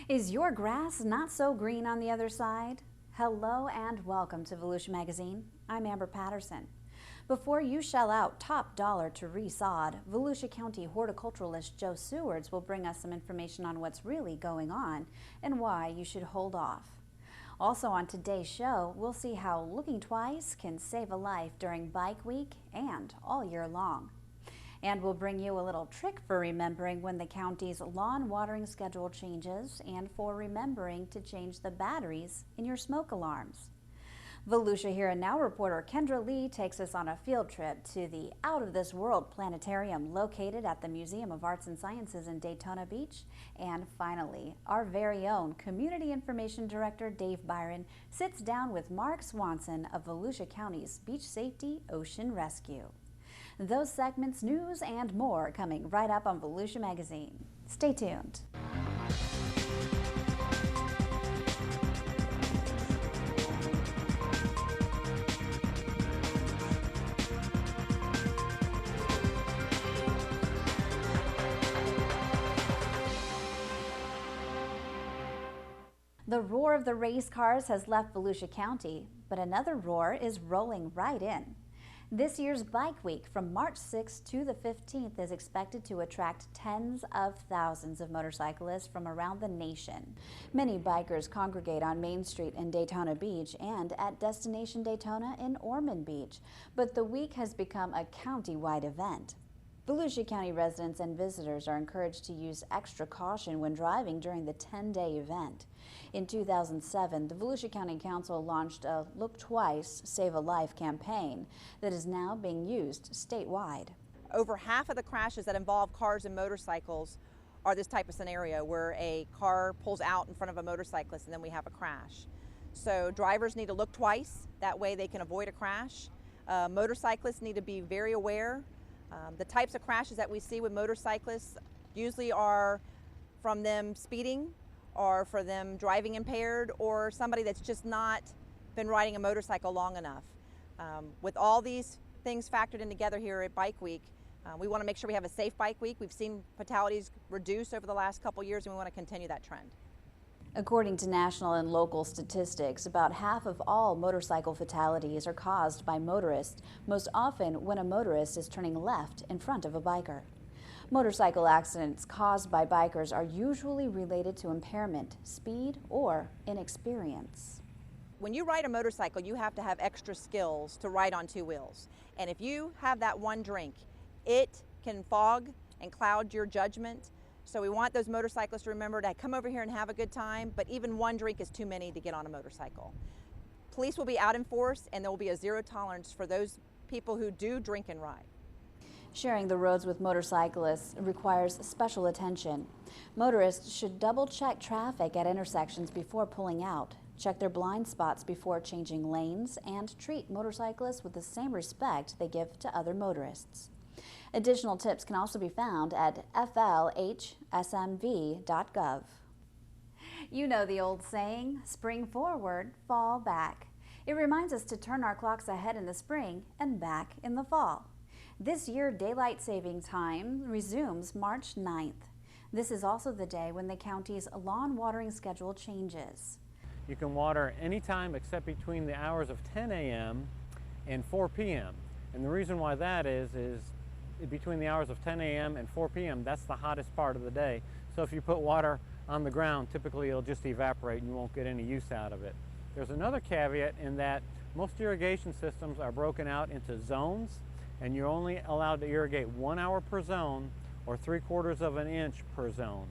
Is your grass not so green on the other side? Hello and welcome to Volusia Magazine. I'm Amber Patterson. Before you shell out top dollar to resod, Volusia County horticulturalist Joe Sewards will bring us some information on what's really going on and why you should hold off. Also on today's show, we'll see how looking twice can save a life during Bike Week and all year long. And we'll bring you a little trick for remembering when the county's lawn watering schedule changes and for remembering to change the batteries in your smoke alarms. Volusia Here and Now reporter Kendra Lee takes us on a field trip to the out-of-this-world planetarium located at the Museum of Arts and Sciences in Daytona Beach. And finally, our very own Community Information Director Dave Byron sits down with Mark Swanson of Volusia County's Beach Safety Ocean Rescue. Those segments, news, and more coming right up on Volusia Magazine. Stay tuned. The roar of the race cars has left Volusia County, but another roar is rolling right in. This year's Bike Week from March 6th to the 15th is expected to attract tens of thousands of motorcyclists from around the nation. Many bikers congregate on Main Street in Daytona Beach and at Destination Daytona in Ormond Beach, but the week has become a county-wide event. Volusia County residents and visitors are encouraged to use extra caution when driving during the 10-day event. In 2007, the Volusia County Council launched a Look Twice, Save a Life campaign that is now being used statewide. Over half of the crashes that involve cars and motorcycles are this type of scenario where a car pulls out in front of a motorcyclist and then we have a crash. So drivers need to look twice, that way they can avoid a crash. Motorcyclists need to be very aware. The types of crashes that we see with motorcyclists usually are from them speeding or for them driving impaired or somebody that's just not been riding a motorcycle long enough. With all these things factored in together here at Bike Week, we want to make sure we have a safe Bike Week. We've seen fatalities reduce over the last couple years and we want to continue that trend. According to national and local statistics, about half of all motorcycle fatalities are caused by motorists, most often when a motorist is turning left in front of a biker. Motorcycle accidents caused by bikers are usually related to impairment, speed, or inexperience. When you ride a motorcycle, you have to have extra skills to ride on two wheels. And if you have that one drink, it can fog and cloud your judgment. So we want those motorcyclists to remember to come over here and have a good time, but even one drink is too many to get on a motorcycle. Police will be out in force and there will be a zero tolerance for those people who do drink and ride. Sharing the roads with motorcyclists requires special attention. Motorists should double check traffic at intersections before pulling out, check their blind spots before changing lanes, and treat motorcyclists with the same respect they give to other motorists. Additional tips can also be found at flhsmv.gov. You know the old saying, spring forward, fall back. It reminds us to turn our clocks ahead in the spring and back in the fall. This year, daylight saving time resumes March 9th. This is also the day when the county's lawn watering schedule changes. You can water anytime except between the hours of 10 a.m. and 4 p.m. And the reason why that is between the hours of 10 a.m. and 4 p.m., that's the hottest part of the day. So if you put water on the ground, typically it'll just evaporate and you won't get any use out of it. There's another caveat in that most irrigation systems are broken out into zones, and you're only allowed to irrigate 1 hour per zone or 3/4 of an inch per zone.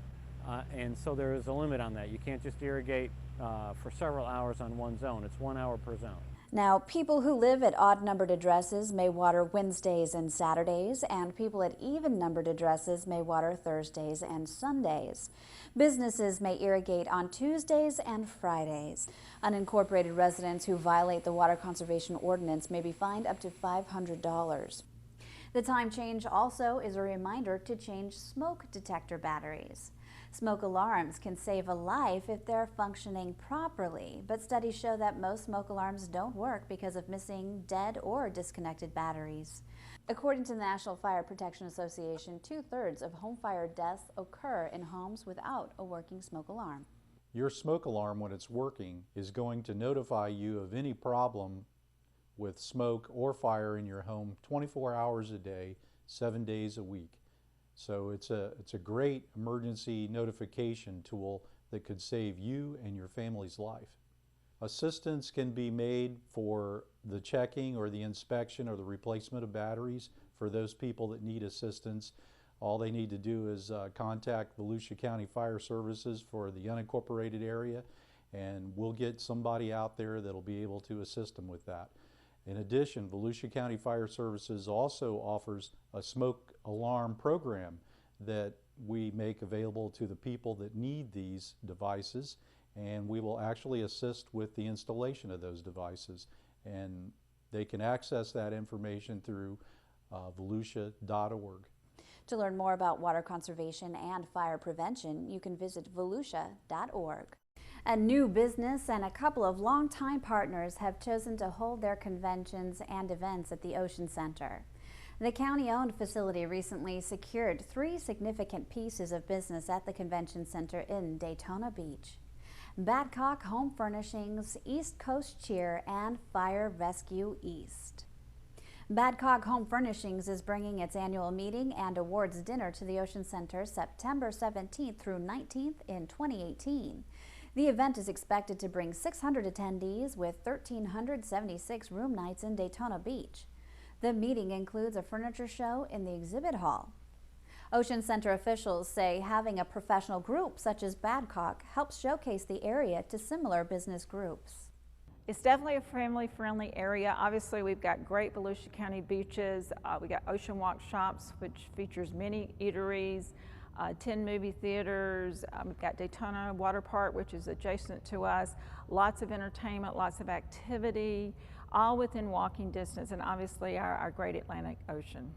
And so there is a limit on that. You can't just irrigate for several hours on one zone. It's 1 hour per zone. Now, people who live at odd-numbered addresses may water Wednesdays and Saturdays, and people at even-numbered addresses may water Thursdays and Sundays. Businesses may irrigate on Tuesdays and Fridays. Unincorporated residents who violate the water conservation ordinance may be fined up to $500. The time change also is a reminder to change smoke detector batteries. Smoke alarms can save a life if they're functioning properly, but studies show that most smoke alarms don't work because of missing dead or disconnected batteries. According to the National Fire Protection Association, 2/3 of home fire deaths occur in homes without a working smoke alarm. Your smoke alarm, when it's working, is going to notify you of any problem with smoke or fire in your home 24 hours a day, 7 days a week. So it's a great emergency notification tool that could save you and your family's life. Assistance can be made for the checking or the inspection or the replacement of batteries for those people that need assistance. All they need to do is contact Volusia County Fire Services for the unincorporated area, and we'll get somebody out there that'll be able to assist them with that. In addition, Volusia County Fire Services also offers a smoke alarm program that we make available to the people that need these devices, and we will actually assist with the installation of those devices. And they can access that information through volusia.org. To learn more about water conservation and fire prevention, you can visit volusia.org. A new business and a couple of longtime partners have chosen to hold their conventions and events at the Ocean Center. The county-owned facility recently secured 3 significant pieces of business at the convention center in Daytona Beach: Badcock Home Furnishings, East Coast Cheer, and Fire Rescue East. Badcock Home Furnishings is bringing its annual meeting and awards dinner to the Ocean Center September 17th through 19th in 2018. The event is expected to bring 600 attendees with 1,376 room nights in Daytona Beach. The meeting includes a furniture show in the exhibit hall. Ocean Center officials say having a professional group such as Badcock helps showcase the area to similar business groups. It's definitely a family-friendly area. Obviously, we've got great Volusia County beaches. We got Ocean Walk Shops, which features many eateries, 10 movie theaters. We've got Daytona Water Park, which is adjacent to us. Lots of entertainment, lots of activity, all within walking distance, and obviously our great Atlantic Ocean.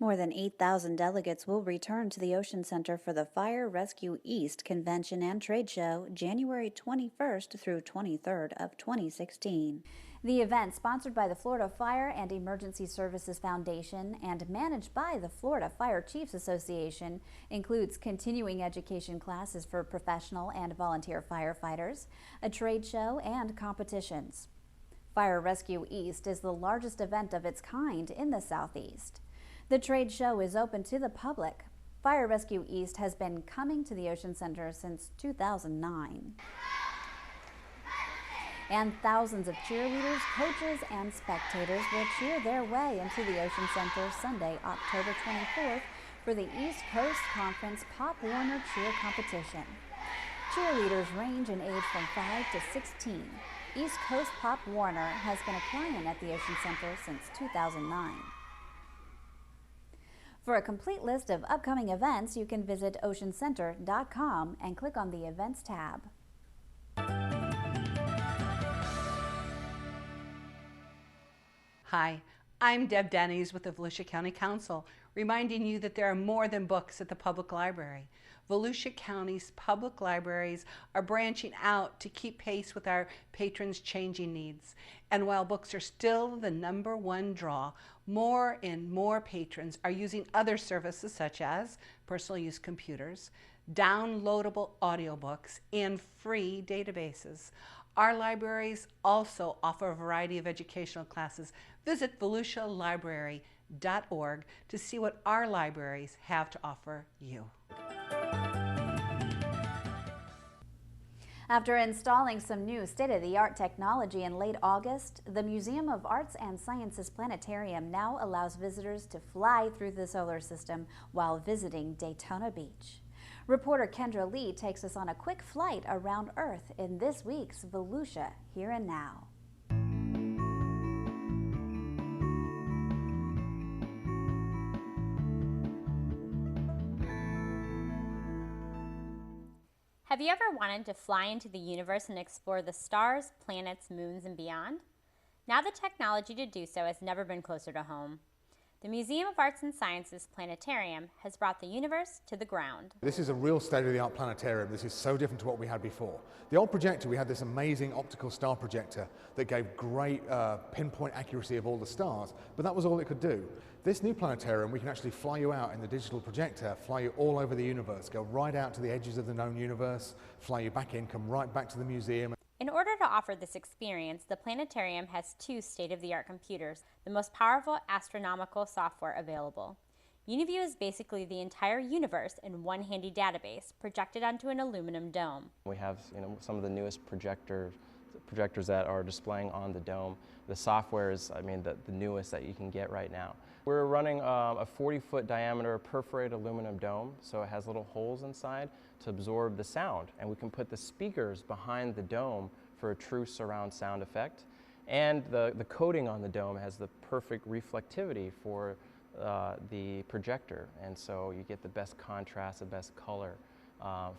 More than 8,000 delegates will return to the Ocean Center for the Fire Rescue East Convention and Trade Show January 21st through 23rd of 2016. The event, sponsored by the Florida Fire and Emergency Services Foundation and managed by the Florida Fire Chiefs Association, includes continuing education classes for professional and volunteer firefighters, a trade show, and competitions. Fire Rescue East is the largest event of its kind in the Southeast. The trade show is open to the public. Fire Rescue East has been coming to the Ocean Center since 2009. And thousands of cheerleaders, coaches, and spectators will cheer their way into the Ocean Center Sunday, October 24th for the East Coast Conference Pop Warner Cheer Competition. Cheerleaders range in age from 5 to 16. East Coast Pop Warner has been a client at the Ocean Center since 2009. For a complete list of upcoming events, you can visit oceancenter.com and click on the Events tab. Hi, I'm Deb Denny's with the Volusia County Council, reminding you that there are more than books at the public library. Volusia County's public libraries are branching out to keep pace with our patrons' changing needs. And while books are still the #1 draw, more and more patrons are using other services such as personal use computers, downloadable audiobooks, and free databases. Our libraries also offer a variety of educational classes. Visit volusialibrary.org to see what our libraries have to offer you. After installing some new state-of-the-art technology in late August, the Museum of Arts and Sciences Planetarium now allows visitors to fly through the solar system while visiting Daytona Beach. Reporter Kendra Lee takes us on a quick flight around Earth in this week's Volusia Here and Now. Have you ever wanted to fly into the universe and explore the stars, planets, moons, and beyond? Now the technology to do so has never been closer to home. The Museum of Arts and Sciences Planetarium has brought the universe to the ground. This is a real state-of-the-art planetarium. This is so different to what we had before. The old projector, we had this amazing optical star projector that gave great pinpoint accuracy of all the stars, but that was all it could do. This new planetarium, we can actually fly you out in the digital projector, fly you all over the universe, go right out to the edges of the known universe, fly you back in, come right back to the museum. In order to offer this experience, the planetarium has 2 state-of-the-art computers, the most powerful astronomical software available. UniView is basically the entire universe in one handy database projected onto an aluminum dome. We have some of the newest projectors that are displaying on the dome. The software is, the newest that you can get right now. We're running a 40-foot diameter perforated aluminum dome, so it has little holes inside to absorb the sound, and we can put the speakers behind the dome for a true surround sound effect. And the coating on the dome has the perfect reflectivity for the projector, and so you get the best contrast, the best color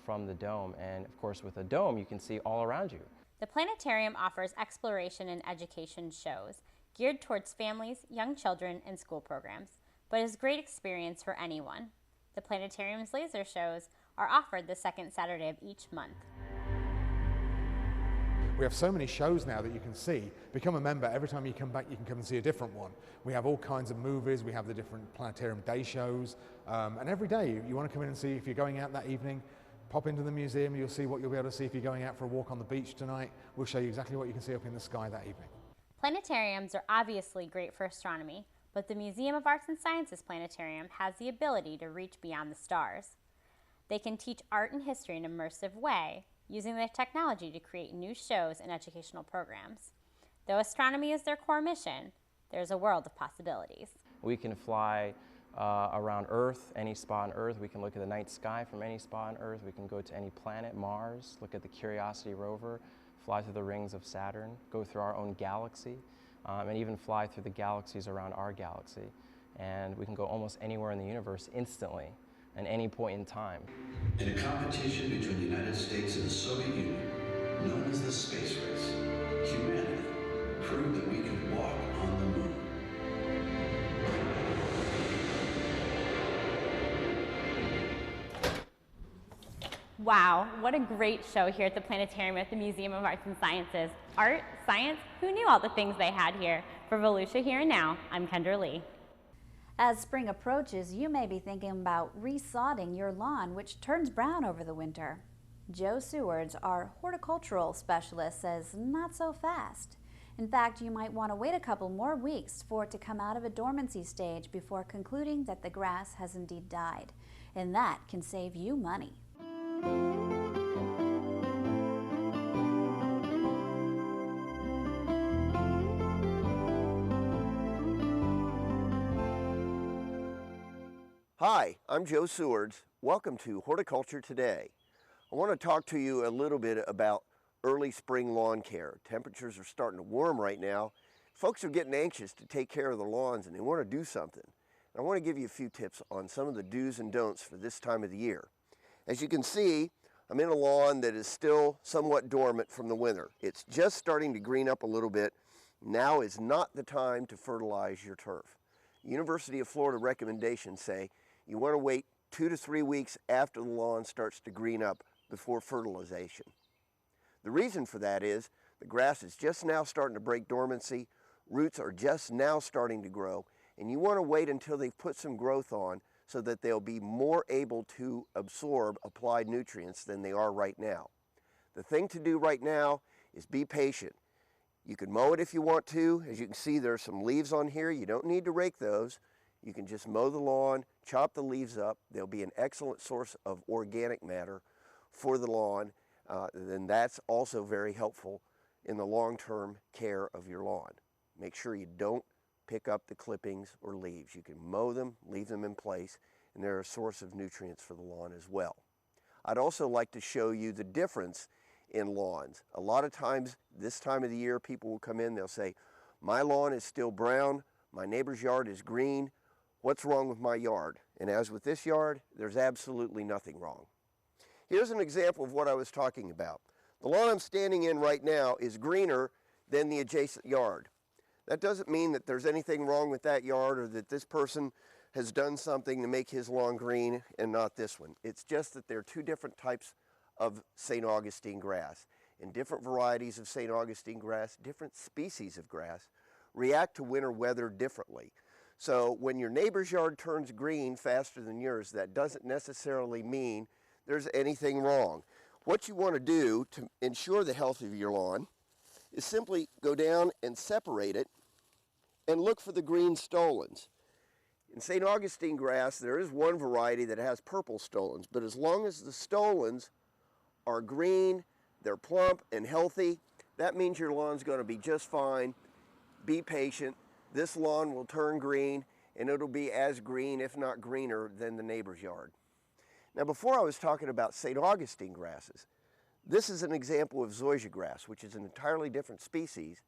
from the dome. And of course, with a dome, you can see all around you. The planetarium offers exploration and education shows geared towards families, young children, and school programs, but is a great experience for anyone. The planetarium's laser shows are offered the second Saturday of each month. We have so many shows now that you can see. Become a member. Every time you come back, you can come and see a different one. We have all kinds of movies. We have the different planetarium day shows. And every day you want to come in and see if you're going out that evening, pop into the museum, you'll see what you'll be able to see if you're going out for a walk on the beach tonight. We'll show you exactly what you can see up in the sky that evening. Planetariums are obviously great for astronomy, but the Museum of Arts and Sciences Planetarium has the ability to reach beyond the stars. They can teach art and history in an immersive way, using their technology to create new shows and educational programs. Though astronomy is their core mission, there's a world of possibilities. We can fly around Earth, any spot on Earth. We can look at the night sky from any spot on Earth. We can go to any planet, Mars, look at the Curiosity rover, fly through the rings of Saturn, go through our own galaxy, and even fly through the galaxies around our galaxy. And we can go almost anywhere in the universe instantly, at any point in time. In a competition between the United States and the Soviet Union, known as the space race, humanity proved that we could walk on the moon. Wow, what a great show here at the Planetarium at the Museum of Arts and Sciences. Art, science, who knew all the things they had here? For Volusia Here and Now, I'm Kendra Lee. As spring approaches, you may be thinking about resodding your lawn, which turns brown over the winter. Joe Sewards, our horticultural specialist, says not so fast. In fact, you might want to wait a couple more weeks for it to come out of a dormancy stage before concluding that the grass has indeed died. And that can save you money. Hi, I'm Joe Sewards. Welcome to Horticulture Today. I want to talk to you a little bit about early spring lawn care. Temperatures are starting to warm right now. Folks are getting anxious to take care of their lawns and they want to do something. I want to give you a few tips on some of the do's and don'ts for this time of the year. As you can see, I'm in a lawn that is still somewhat dormant from the winter. It's just starting to green up a little bit. Now is not the time to fertilize your turf. University of Florida recommendations say you want to wait 2 to 3 weeks after the lawn starts to green up before fertilization. The reason for that is the grass is just now starting to break dormancy, roots are just now starting to grow, and you want to wait until they've put some growth on so that they'll be more able to absorb applied nutrients than they are right now. The thing to do right now is be patient. You can mow it if you want to. As you can see, there's some leaves on here. You don't need to rake those. You can just mow the lawn, chop the leaves up. They'll be an excellent source of organic matter for the lawn. Then that's also very helpful in the long-term care of your lawn. Make sure you don't pick up the clippings or leaves. You can mow them, leave them in place, and they're a source of nutrients for the lawn as well. I'd also like to show you the difference in lawns. A lot of times this time of the year people will come in, they'll say, my lawn is still brown, my neighbor's yard is green, what's wrong with my yard? And as with this yard, there's absolutely nothing wrong. Here's an example of what I was talking about. The lawn I'm standing in right now is greener than the adjacent yard. That doesn't mean that there's anything wrong with that yard or that this person has done something to make his lawn green and not this one. It's just that there are two different types of St. Augustine grass, and different varieties of St. Augustine grass, different species of grass, react to winter weather differently. So when your neighbor's yard turns green faster than yours, that doesn't necessarily mean there's anything wrong. What you want to do to ensure the health of your lawn is simply go down and separate it and look for the green stolons. In St. Augustine grass, there is one variety that has purple stolons, but as long as the stolons are green, they're plump and healthy, that means your lawn's going to be just fine. Be patient. This lawn will turn green, and it'll be as green, if not greener, than the neighbor's yard. Now, before I was talking about St. Augustine grasses, this is an example of zoysia grass, which is an entirely different species,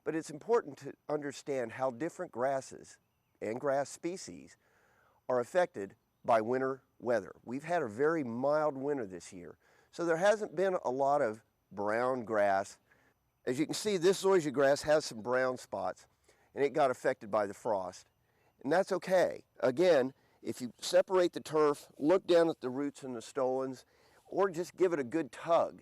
but it's important to understand how different grasses and grass species are affected by winter weather. We've had a very mild winter this year, so there hasn't been a lot of brown grass. As you can see, this zoysia grass has some brown spots, and it got affected by the frost, and that's okay. Again, if you separate the turf, look down at the roots and the stolons, or just give it a good tug,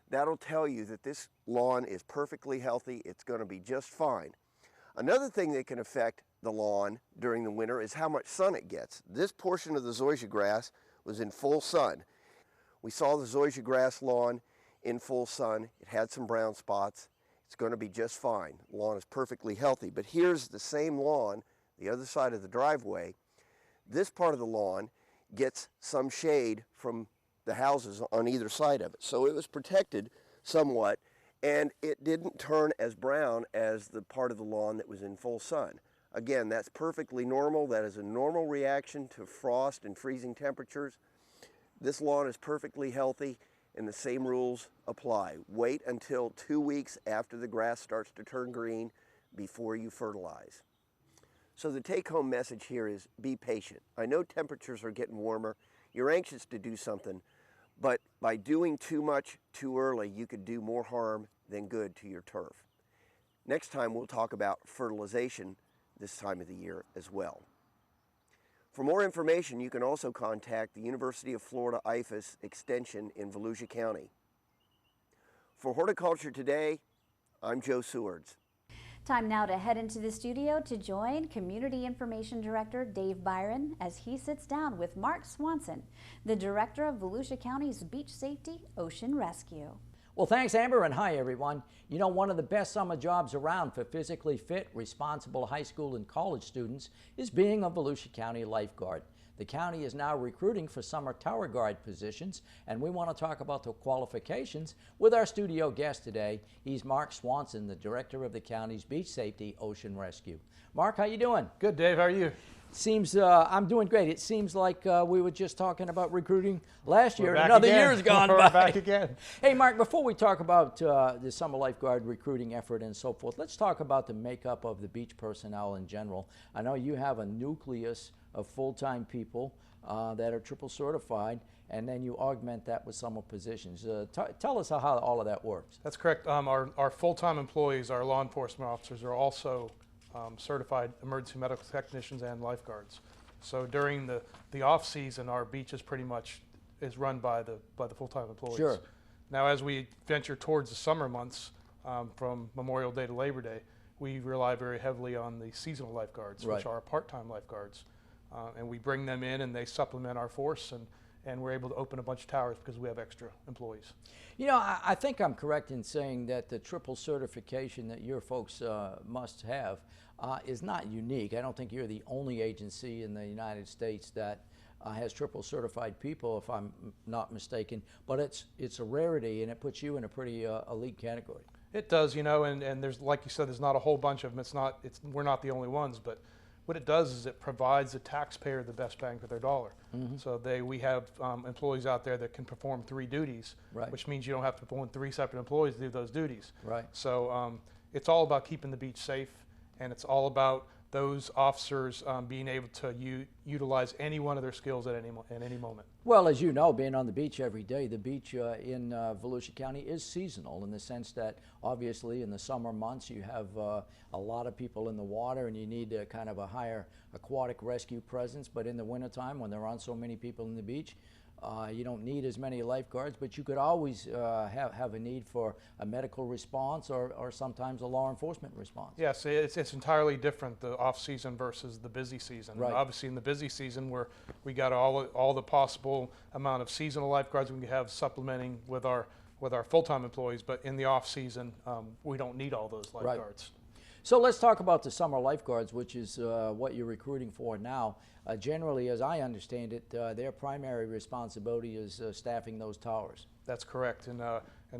that'll tell you that this lawn is perfectly healthy. It's going to be just fine. Another thing that can affect the lawn during the winter is how much sun it gets. This portion of the zoysia grass was in full sun. We saw the zoysia grass lawn in full sun. It had some brown spots. It's going to be just fine. The lawn is perfectly healthy. But here's the same lawn, the other side of the driveway. This part of the lawn gets some shade from the houses on either side of it. So it was protected somewhat, and it didn't turn as brown as the part of the lawn that was in full sun. Again, that's perfectly normal. That is a normal reaction to frost and freezing temperatures. This lawn is perfectly healthy, and the same rules apply. Wait until 2 weeks after the grass starts to turn green before you fertilize. So the take-home message here is be patient. I know temperatures are getting warmer. You're anxious to do something, but by doing too much too early, you could do more harm than good to your turf. Next time, we'll talk about fertilization this time of the year as well. For more information, you can also contact the University of Florida IFAS Extension in Volusia County. For Horticulture Today, I'm Joe Sewards. Time now to head into the studio to join Community Information Director Dave Byron as he sits down with Mark Swanson, the Director of Volusia County's Beach Safety Ocean Rescue. Well, thanks, Amber, and hi, everyone. You know, one of the best summer jobs around for physically fit, responsible high school and college students is being a Volusia County lifeguard. The county is now recruiting for summer tower guard positions, and we want to talk about the qualifications with our studio guest today. He's Mark Swanson, the Director of the county's Beach Safety Ocean Rescue. Mark, how you doing? Good, Dave. How are you? Seems I'm doing great. It seems like we were just talking about recruiting last year, and another year's gone by. We're back again. Hey, Mark, before we talk about the summer lifeguard recruiting effort and so forth, let's talk about the makeup of the beach personnel in general. I know you have a nucleus of full-time people that are triple certified, and then you augment that with summer positions. Tell us how all of that works. That's correct. Our full-time employees, our law enforcement officers, are also certified emergency medical technicians and lifeguards. So during the off season, our beach is pretty much run by the full-time employees. Sure. Now, as we venture towards the summer months, from Memorial Day to Labor Day, we rely very heavily on the seasonal lifeguards, Right. which are part-time lifeguards, and we bring them in and they supplement our force, and we're able to open a bunch of towers because we have extra employees. You know, I think I'm correct in saying that the triple certification that your folks must have is not unique. I don't think you're the only agency in the United States that has triple certified people, if I'm not mistaken, but it's a rarity, and it puts you in a pretty elite category. It does, you know, and there's, like you said, there's not a whole bunch of them. We're not the only ones, but what it does is it provides the taxpayer the best bang for their dollar. Mm-hmm. So we have employees out there that can perform 3 duties, Right. which means you don't have to perform 3 separate employees to do those duties. Right. So it's all about keeping the beach safe, and it's all about those officers being able to utilize any one of their skills at any moment. Well, as you know, being on the beach every day, the beach in Volusia County is seasonal in the sense that obviously in the summer months you have a lot of people in the water and you need kind of a higher aquatic rescue presence, but in the wintertime when there aren't so many people in the beach, you don't need as many lifeguards, but you could always have a need for a medical response or sometimes a law enforcement response. Yes, it's entirely different, the off-season versus the busy season. Right. Obviously in the busy season where we got all the possible amount of seasonal lifeguards we can have supplementing with our full-time employees, but in the off-season we don't need all those lifeguards. Right. So let's talk about the summer lifeguards, which is what you're recruiting for now. Generally, as I understand it, their primary responsibility is staffing those towers. That's correct, and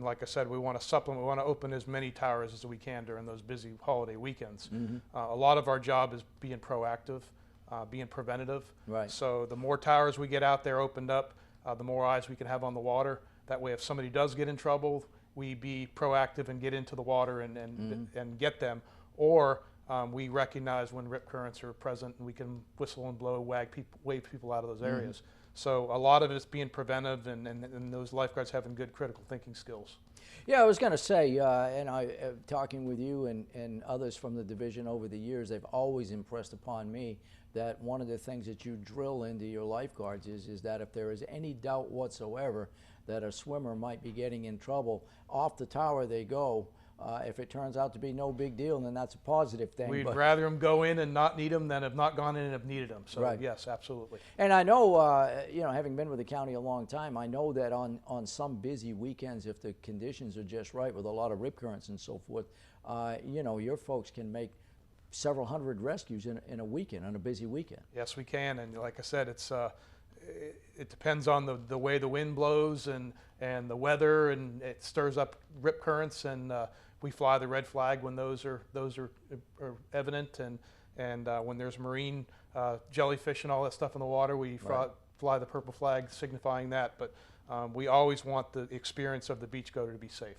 like I said, we want to supplement. We want to open as many towers as we can during those busy holiday weekends. Mm-hmm. A lot of our job is being proactive, being preventative. Right. So the more towers we get out there opened up, the more eyes we can have on the water. That way, if somebody does get in trouble, we be proactive and get into the water and get them. Or we recognize when rip currents are present and we can whistle and blow, wave people out of those areas. So a lot of it is being preventive and those lifeguards having good critical thinking skills. Yeah, I was going to say, and talking with you and others from the division over the years, they've always impressed upon me that one of the things that you drill into your lifeguards is that if there is any doubt whatsoever that a swimmer might be getting in trouble, off the tower they go. If it turns out to be no big deal, then that's a positive thing. We'd rather them go in and not need them than have not gone in and have needed them. So right. Yes, absolutely. And I know, you know, having been with the county a long time, I know that on some busy weekends, if the conditions are just right with a lot of rip currents and so forth, you know, your folks can make several hundred rescues in a weekend, on a busy weekend. Yes, we can. And like I said, it depends on the way the wind blows and the weather, and it stirs up rip currents, and we fly the red flag when those are evident, and when there's marine jellyfish and all that stuff in the water, we fly the purple flag signifying that. But we always want the experience of the beachgoer to be safe.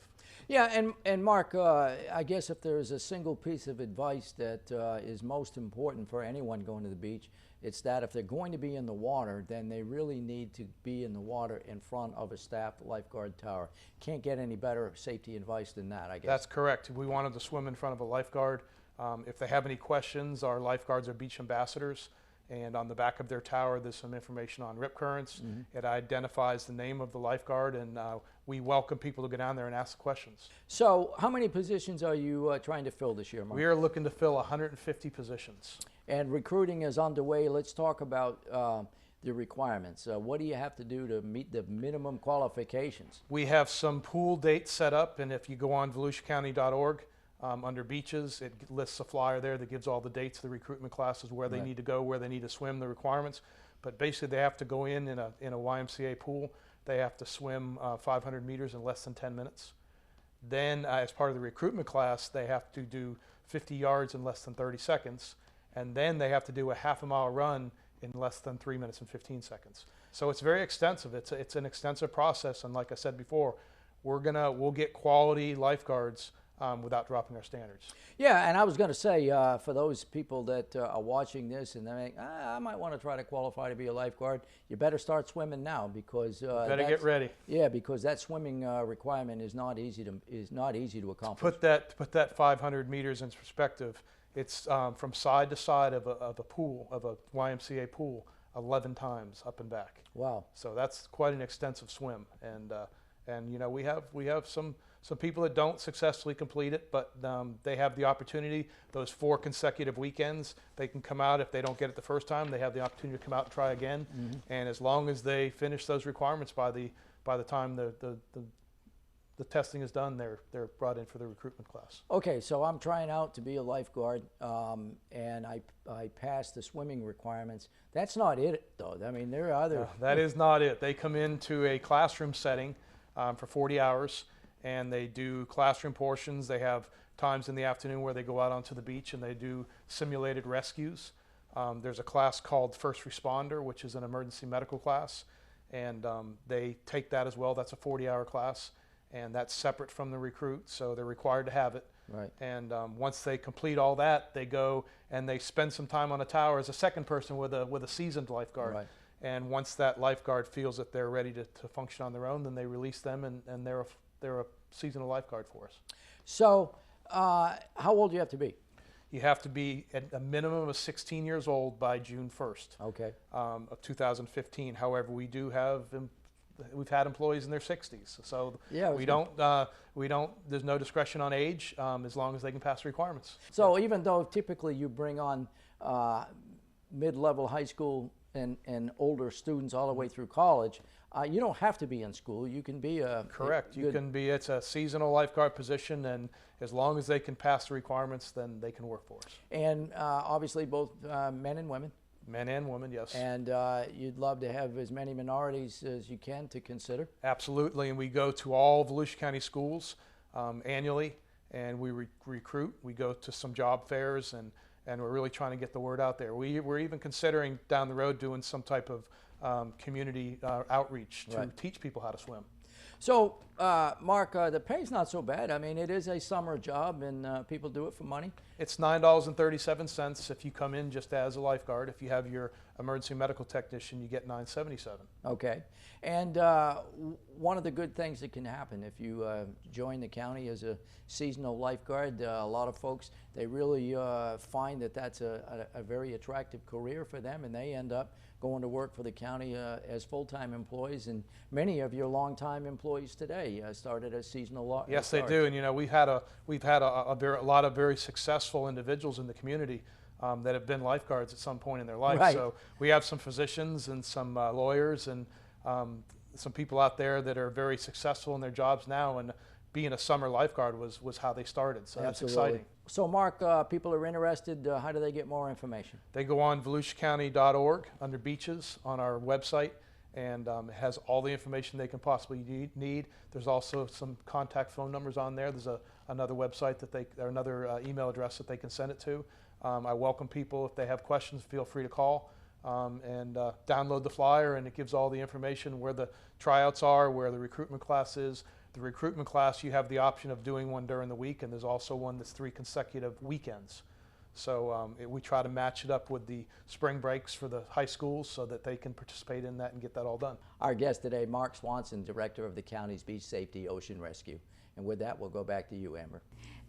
Yeah, and Mark, I guess if there's a single piece of advice that is most important for anyone going to the beach, it's that if they're going to be in the water, then they really need to be in the water in front of a staffed lifeguard tower. Can't get any better safety advice than that, I guess. That's correct. We want them to swim in front of a lifeguard. If they have any questions, our lifeguards are beach ambassadors, and on the back of their tower there's some information on rip currents. It identifies the name of the lifeguard, and we welcome people to go down there and ask questions. So how many positions are you trying to fill this year, Mark? We are looking to fill 150 positions. And recruiting is underway. Let's talk about the requirements. What do you have to do to meet the minimum qualifications? We have some pool dates set up, and if you go on volusiacounty.org, under beaches, it lists a flyer there that gives all the dates of the recruitment classes, where they need to go, where they need to swim, the requirements. But basically they have to go in a YMCA pool. They have to swim 500 meters in less than 10 minutes. Then as part of the recruitment class, they have to do 50 yards in less than 30 seconds. And then they have to do a half-a-mile run in less than 3 minutes and 15 seconds. So it's very extensive. It's an extensive process, and like I said before, we'll get quality lifeguards without dropping our standards. Yeah, and I was going to say, for those people that are watching this and they think, I might want to try to qualify to be a lifeguard, you better start swimming now, because better get ready. Yeah, because that swimming requirement is not easy to accomplish. To put that 500 meters in perspective, it's from side to side of a pool, of a YMCA pool, 11 times up and back. Wow! So that's quite an extensive swim, and you know, we have some people that don't successfully complete it, but they have the opportunity. Those 4 consecutive weekends, they can come out. If they don't get it the first time, they have the opportunity to come out and try again. And as long as they finish those requirements by the time the testing is done, they're brought in for the recruitment class. Okay, so I'm trying out to be a lifeguard, and I passed the swimming requirements. That's not it, though. I mean, there are other... No, that is not it. They come into a classroom setting for 40 hours, and they do classroom portions. They have times in the afternoon where they go out onto the beach and they do simulated rescues. There's a class called First Responder, which is an emergency medical class, and they take that as well. That's a 40-hour class, and that's separate from the recruit, so they're required to have it. Right. And once they complete all that, they go and they spend some time on a tower as a second person with a seasoned lifeguard. Right. And once that lifeguard feels that they're ready to function on their own, then they release them, and they're a seasonal lifeguard for us. So, how old do you have to be? You have to be at a minimum of 16 years old by June 1st Okay. Of 2015. However, we've had employees in their 60s, so Yeah, we don't. There's no discretion on age as long as they can pass the requirements. So even though typically you bring on mid-level high school and older students all the way through college, you don't have to be in school. You can be a correct. You can be. It's a seasonal lifeguard position, and as long as they can pass the requirements, then they can work for us. And obviously both men and women. Men and women, yes. And you'd love to have as many minorities as you can to consider. Absolutely, and we go to all Volusia County schools annually, and we recruit. We go to some job fairs, and we're really trying to get the word out there. We're even considering down the road doing some type of community outreach to teach people how to swim. So, Mark, the pay's not so bad. I mean, it is a summer job, and people do it for money. It's $9.37 if you come in just as a lifeguard. If you have your emergency medical technician, you get $9.77. Okay. And one of the good things that can happen if you join the county as a seasonal lifeguard, a lot of folks, they really find that that's a very attractive career for them, and they end up going to work for the county as full-time employees. And many of your longtime employees today started as seasonal lifeguards. Yes, they do. And you know, we've had a lot of very successful individuals in the community that have been lifeguards at some point in their life. Right. So we have some physicians and some lawyers and some people out there that are very successful in their jobs now, and being a summer lifeguard was how they started. So that's exciting. So Mark, people are interested, how do they get more information? They go on volusiacounty.org under beaches on our website, and it has all the information they can possibly need. There's also some contact phone numbers on there. There's another website or another email address that they can send it to. I welcome people, if they have questions, feel free to call and download the flyer, and it gives all the information where the tryouts are, where the recruitment class is. The recruitment class, you have the option of doing one during the week, and there's also one that's 3 consecutive weekends. So we try to match it up with the spring breaks for the high schools so that they can participate in that and get that all done. Our guest today, Mark Swanson, Director of the county's Beach Safety Ocean Rescue. And with that, we'll go back to you, Amber.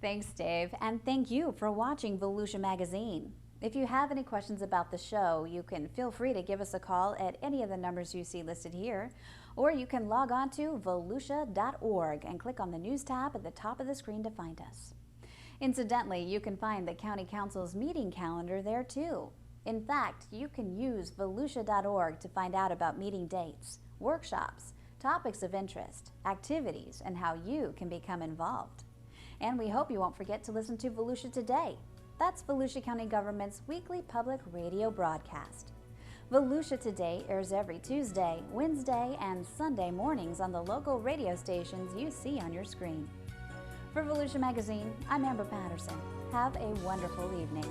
Thanks, Dave, and thank you for watching Volusia Magazine. If you have any questions about the show, you can feel free to give us a call at any of the numbers you see listed here, or you can log on to volusia.org and click on the News tab at the top of the screen to find us. Incidentally, you can find the County Council's meeting calendar there too. In fact, you can use volusia.org to find out about meeting dates, workshops, topics of interest, activities, and how you can become involved. And we hope you won't forget to listen to Volusia Today. That's Volusia County Government's weekly public radio broadcast. Volusia Today airs every Tuesday, Wednesday, and Sunday mornings on the local radio stations you see on your screen. For Volusia Magazine, I'm Amber Patterson. Have a wonderful evening.